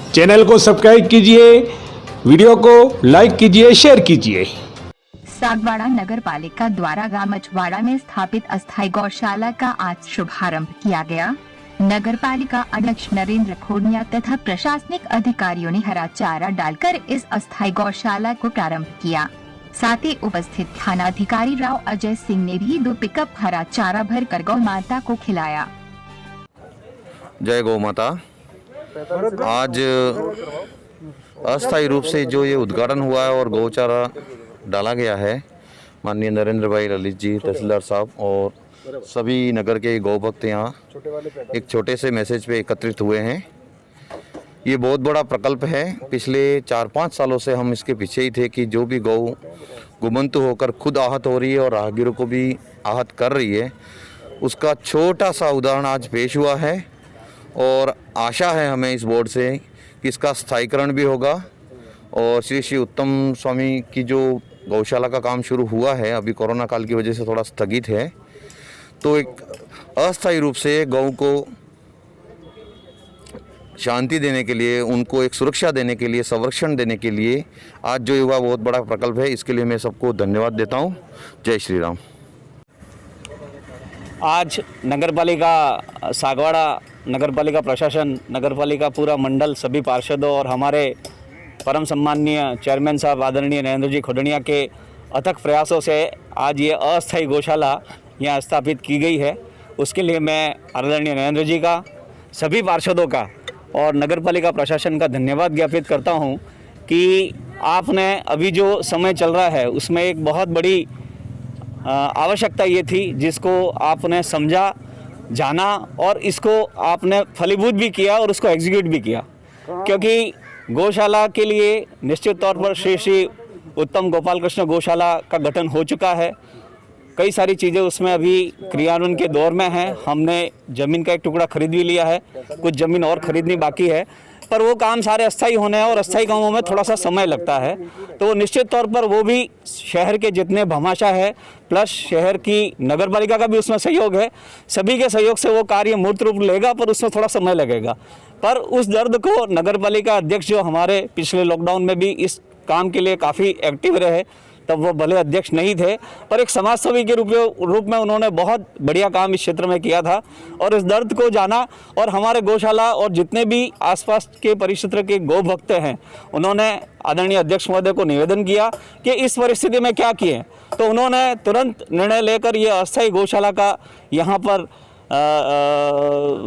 Channel को subscribe कीजिए, video को लाइक कीजिए, शेयर कीजिए। सागवाड़ा नगर पालिका द्वारा गांव मछवाड़ा में स्थापित अस्थायी गौशाला का आज शुभारंभ किया गया। नगर पालिका अध्यक्ष नरेंद्र खोड़िया तथा प्रशासनिक अधिकारियों ने हरा चारा डालकर इस अस्थायी गौशाला को प्रारंभ किया। साथ ही उपस्थित थानाधिकारी राव अजय सिंह ने भी 2 पिकअप हरा चारा भरकर गौ माता को खिलाया। जय गौ माता। आज अस्थायी रूप से जो ये उद्घाटन हुआ है और गौचारा डाला गया है, माननीय नरेंद्र भाई ललित जी तहसीलदार साहब और सभी नगर के गौ भक्त यहाँ एक छोटे से मैसेज पे एकत्रित हुए हैं। ये बहुत बड़ा प्रकल्प है। पिछले 4-5 सालों से हम इसके पीछे ही थे कि जो भी गौ गुमंतु होकर खुद आहत हो रही है और राहगीरों को भी आहत कर रही है, उसका छोटा सा उदाहरण आज पेश हुआ है और आशा है हमें इस बोर्ड से कि इसका स्थायीकरण भी होगा। और श्री श्री उत्तम स्वामी की जो गौशाला का काम शुरू हुआ है, अभी कोरोना काल की वजह से थोड़ा स्थगित है, तो एक अस्थायी रूप से गौ को शांति देने के लिए, उनको एक सुरक्षा देने के लिए, संरक्षण देने के लिए आज जो युवा बहुत बड़ा प्रकल्प है, इसके लिए मैं सबको धन्यवाद देता हूँ। जय श्री राम। आज नगरपालिका सागवाड़ा, नगरपालिका प्रशासन, नगरपालिका पूरा मंडल, सभी पार्षदों और हमारे परम सम्माननीय चेयरमैन साहब आदरणीय नरेंद्र जी खोड़िया के अथक प्रयासों से आज ये अस्थायी गौशाला यहाँ स्थापित की गई है। उसके लिए मैं आदरणीय नरेंद्र जी का, सभी पार्षदों का और नगरपालिका प्रशासन का धन्यवाद ज्ञापित करता हूँ कि आपने अभी जो समय चल रहा है उसमें एक बहुत बड़ी आवश्यकता ये थी जिसको आपने समझा, जाना और इसको आपने फलीभूत भी किया और उसको एग्जीक्यूट भी किया। क्योंकि गौशाला के लिए निश्चित तौर पर श्री श्री उत्तम गोपाल कृष्ण गौशाला का गठन हो चुका है। कई सारी चीज़ें उसमें अभी क्रियान्वयन के दौर में हैं। हमने ज़मीन का एक टुकड़ा खरीद भी लिया है, कुछ ज़मीन और खरीदनी बाकी है, पर वो काम सारे अस्थायी होने हैं और अस्थायी कामों में थोड़ा सा समय लगता है। तो निश्चित तौर पर वो भी शहर के जितने भामाशाह है प्लस शहर की नगरपालिका का भी उसमें सहयोग है, सभी के सहयोग से वो कार्य मूर्त रूप लेगा, पर उसमें थोड़ा समय लगेगा। पर उस दर्द को नगरपालिका अध्यक्ष जो हमारे पिछले लॉकडाउन में भी इस काम के लिए काफ़ी एक्टिव रहे, तब वो भले अध्यक्ष नहीं थे पर एक समाजसेवी के रूप में उन्होंने बहुत बढ़िया काम इस क्षेत्र में किया था और इस दर्द को जाना। और हमारे गौशाला और जितने भी आसपास के परिक्षेत्र के गौ भक्त हैं, उन्होंने आदरणीय अध्यक्ष महोदय को निवेदन किया कि इस परिस्थिति में क्या किए, तो उन्होंने तुरंत निर्णय लेकर ये अस्थायी गौशाला का यहाँ पर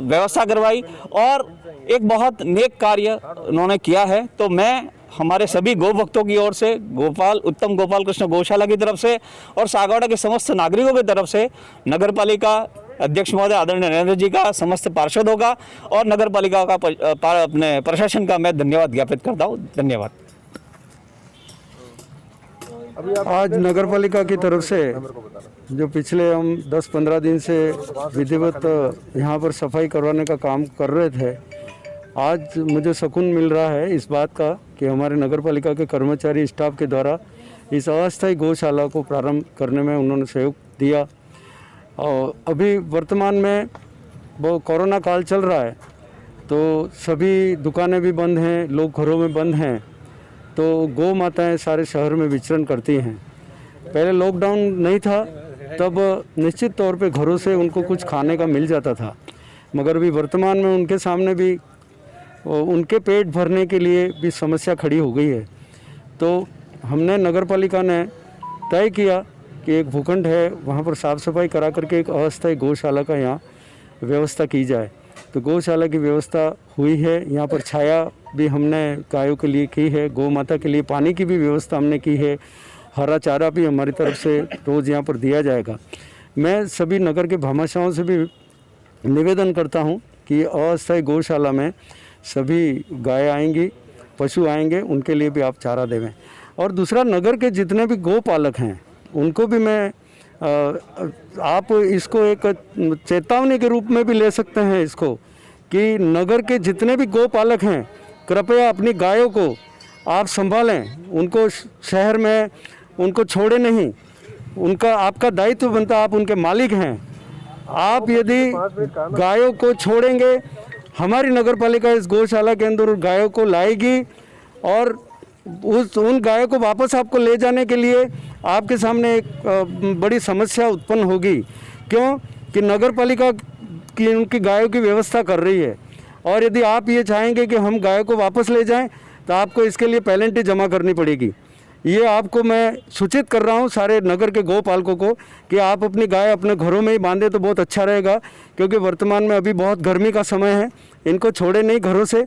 व्यवस्था करवाई और एक बहुत नेक कार्य उन्होंने किया है। तो मैं हमारे सभी गौ भक्तों की ओर से, उत्तम गोपाल कृष्ण गौशाला की तरफ से और सागवाड़ा के समस्त नागरिकों की तरफ से नगरपालिका अध्यक्ष महोदय आदरणीय नरेंद्र जी का, समस्त पार्षदों का और नगरपालिका का अपने प्रशासन का मैं धन्यवाद ज्ञापित करता हूँ। धन्यवाद। आज नगरपालिका की तरफ से जो पिछले हम 10-15 दिन से विधिवत यहाँ पर सफाई करवाने का काम कर रहे थे, आज मुझे सुकून मिल रहा है इस बात का कि हमारे नगरपालिका के कर्मचारी स्टाफ के द्वारा इस अस्थायी गौशाला को प्रारंभ करने में उन्होंने सहयोग दिया। और अभी वर्तमान में वो कोरोना काल चल रहा है, तो सभी दुकानें भी बंद हैं, लोग घरों में बंद हैं, तो गौ माताएँ सारे शहर में विचरण करती हैं। पहले लॉकडाउन नहीं था तब निश्चित तौर पे घरों से उनको कुछ खाने का मिल जाता था, मगर अभी वर्तमान में उनके सामने भी उनके पेट भरने के लिए भी समस्या खड़ी हो गई है। तो हमने नगरपालिका ने तय किया कि एक भूखंड है, वहाँ पर साफ़ सफाई करा करके एक अस्थायी गौशाला का यहाँ व्यवस्था की जाए। तो गौशाला की व्यवस्था हुई है, यहाँ पर छाया भी हमने गायों के लिए की है, गौ माता के लिए पानी की भी व्यवस्था हमने की है, हरा चारा भी हमारी तरफ से रोज़ यहाँ पर दिया जाएगा। मैं सभी नगर के भामाशाहों से भी निवेदन करता हूँ कि अस्थायी गौशाला में सभी गाय आएंगी, पशु आएंगे, उनके लिए भी आप चारा देवें। और दूसरा, नगर के जितने भी गौ पालक हैं उनको भी मैं आप इसको एक चेतावनी के रूप में भी ले सकते हैं इसको, कि नगर के जितने भी गौ पालक हैं कृपया अपनी गायों को आप संभालें, उनको शहर में उनको छोड़े नहीं, उनका आपका दायित्व बनता, आप उनके मालिक हैं। आप यदि गायों को छोड़ेंगे हमारी नगर पालिका इस गौशाला के अंदर गायों को लाएगी और उन गायों को वापस आपको ले जाने के लिए आपके सामने एक बड़ी समस्या उत्पन्न होगी। क्यों कि नगर पालिका की उनकी गायों की व्यवस्था कर रही है, और यदि आप ये चाहेंगे कि हम गायों को वापस ले जाएं तो आपको इसके लिए पेनल्टी जमा करनी पड़ेगी। ये आपको मैं सूचित कर रहा हूँ सारे नगर के गौपालकों को कि आप अपनी गाय अपने घरों में ही बांधे तो बहुत अच्छा रहेगा, क्योंकि वर्तमान में अभी बहुत गर्मी का समय है, इनको छोड़े नहीं घरों से।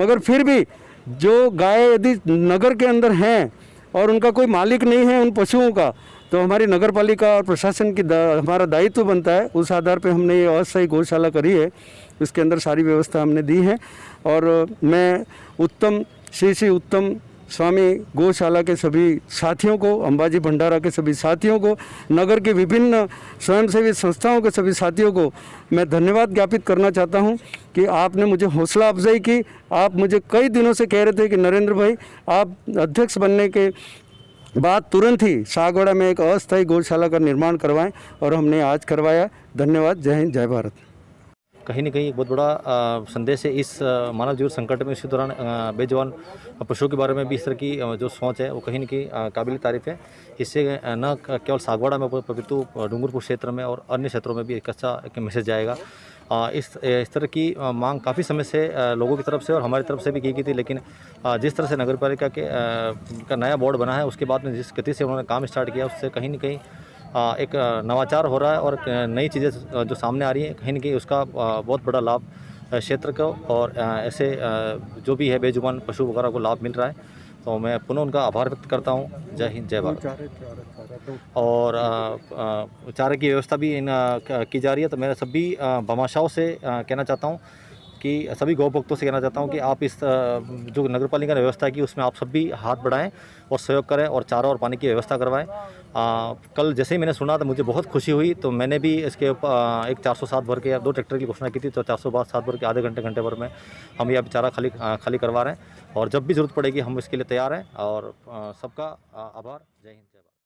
मगर फिर भी जो गाय यदि नगर के अंदर हैं और उनका कोई मालिक नहीं है उन पशुओं का, तो हमारी नगर पालिका और प्रशासन की हमारा दायित्व बनता है। उस आधार पे हमने ये अस्थायी गौशाला करी है, इसके अंदर सारी व्यवस्था हमने दी है। और मैं उत्तम श्री उत्तम स्वामी गौशाला के सभी साथियों को, अंबाजी भंडारा के सभी साथियों को, नगर के विभिन्न स्वयंसेवी संस्थाओं के सभी साथियों को मैं धन्यवाद ज्ञापित करना चाहता हूं कि आपने मुझे हौसला अफजाई की। आप मुझे कई दिनों से कह रहे थे कि नरेंद्र भाई आप अध्यक्ष बनने के बाद तुरंत ही सागवाड़ा में एक अस्थायी गौशाला का निर्माण करवाएं, और हमने आज करवाया। धन्यवाद। जय हिंद, जय भारत। कहीं न कहीं एक बहुत बड़ा संदेश है इस मानव जीवन संकट में। इसी दौरान बेजुबान पशुओं के बारे में भी इस तरह की जो सोच है वो कहीं न कहीं काबिल तारीफ़ है। इससे न केवल सागवाड़ा में अपितु डूंगरपुर क्षेत्र में और अन्य क्षेत्रों में भी एक अच्छा एक मैसेज जाएगा। इस तरह की मांग काफ़ी समय से लोगों की तरफ से और हमारी तरफ से भी की गई थी, लेकिन जिस तरह से नगर पालिका के का नया बोर्ड बना है उसके बाद में जिस गति से उन्होंने काम स्टार्ट किया उससे कहीं न कहीं एक नवाचार हो रहा है और नई चीज़ें जो सामने आ रही हैं, कहीं न कहीं उसका बहुत बड़ा लाभ क्षेत्र को और ऐसे जो भी है बेजुबान पशु वगैरह को लाभ मिल रहा है। तो मैं पुनः उनका आभार व्यक्त करता हूँ। जय हिंद, जय भारत। और चारे की व्यवस्था भी की जा रही है। तो मैं सभी भामाशाहों से कहना चाहता हूँ कि सभी गौ भक्तों से कहना चाहता हूँ कि आप इस जो नगर पालिका ने व्यवस्था की उसमें आप सभी हाथ बढ़ाएं और सहयोग करें और चारा और पानी की व्यवस्था करवाएं। कल जैसे ही मैंने सुना तो मुझे बहुत खुशी हुई, तो मैंने भी इसके ऊपर एक 407 भर के 2 ट्रैक्टर की घोषणा की थी। तो 407 भर के आधे घंटे भर में हम यह चारा खाली करवा रहे हैं, और जब भी ज़रूरत पड़ेगी हम इसके लिए तैयार हैं। और सबका आभार। जय हिंद।